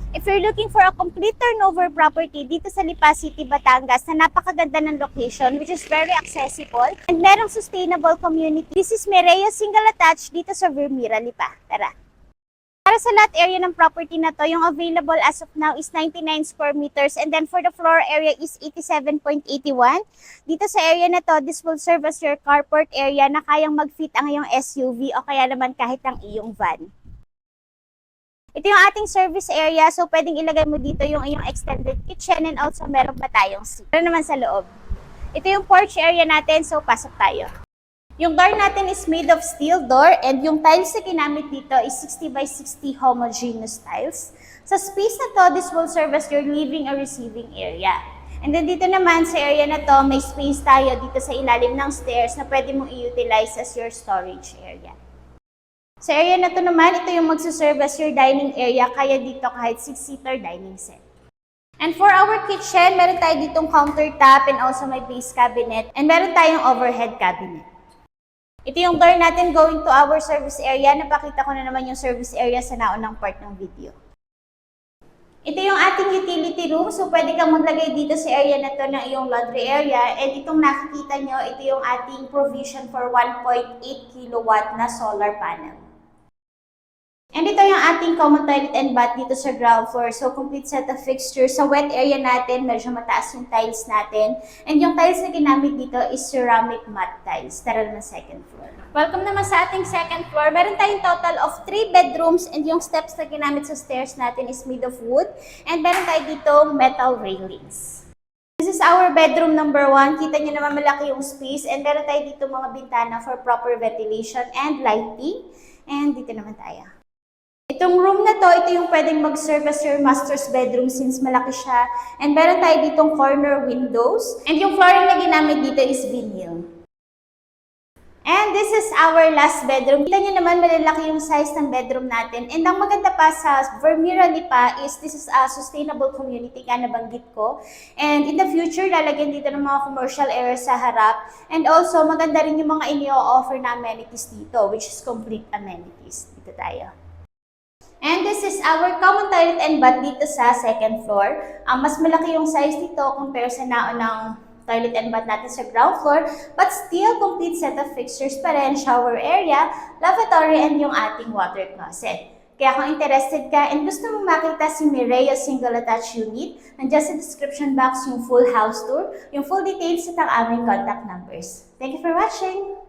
If you're looking for a complete turnover property dito sa Lipa City, Batangas na napakaganda ng location which is very accessible and merong sustainable community, this is Mireya Single Attached dito sa Vermira, Lipa. Tara! Para sa lot area ng property na to, yung available as of now is 99 square meters and then for the floor area is 87.81. Dito sa area na to, this will serve as your carport area na kayang mag-fit ang iyong SUV o kaya naman kahit ang iyong van. Ito yung ating service area, so pwedeng ilagay mo dito yung iyong extended kitchen and also meron pa tayong suite. Pero naman sa loob. Ito yung porch area natin, so pasok tayo. Yung door natin is made of steel door and yung tiles na ginamit dito is 60 by 60 homogeneous tiles. Sa space na to, this will serve as your living or receiving area. And then dito naman sa area na to, may space tayo dito sa ilalim ng stairs na pwede mong i-utilize as your storage area. Sa area na to naman, ito yung magsuserve as your dining area, kaya dito kahit 6-seater dining set. And for our kitchen, meron tayo ditong countertop and also may base cabinet and meron tayong overhead cabinet. Ito yung door natin going to our service area. Napakita ko na naman yung service area sa naunang part ng video. Ito yung ating utility room. So, pwede kang maglagay dito sa area na to ng iyong laundry area. And itong nakikita nyo, ito yung ating provision for 1.8 kilowatt na solar panel. And ito yung ating common toilet and bath dito sa ground floor. So, complete set of fixtures. Sa wet area natin, medyo mataas yung tiles natin. And yung tiles na ginamit dito is ceramic matte tiles. Tara naman second floor. Welcome naman sa ating second floor. Meron tayong total of 3 bedrooms and yung steps na ginamit sa stairs natin is made of wood. And meron tayo dito metal railings. This is our bedroom number 1. Kita nyo naman malaki yung space. And meron tayo dito mga bintana for proper ventilation and lighting. And dito naman tayo. Itong room na to, ito yung pwedeng mag-serve as your master's bedroom since malaki siya. And meron tayo ditong corner windows. And yung flooring na ginamit dito is vinyl. And this is our last bedroom. Kita nyo naman malalaki yung size ng bedroom natin. And ang maganda pa sa Vermira, Lipa is this is a sustainable community nga nabanggit ko. And in the future, lalagyan dito ng mga commercial areas sa harap. And also, maganda rin yung mga inyo-offer na amenities dito, which is complete amenities. Dito tayo. And this is our common toilet and bath dito sa second floor. Mas malaki yung size dito compare sa naunang toilet and bath natin sa ground floor, but still complete set of fixtures pa rin, shower area, lavatory, and yung ating water closet. Kaya kung interested ka and gusto mong makita si Mireya Single Attached Unit, nandiyan sa description box yung full house tour, yung full details at ang aming contact numbers. Thank you for watching!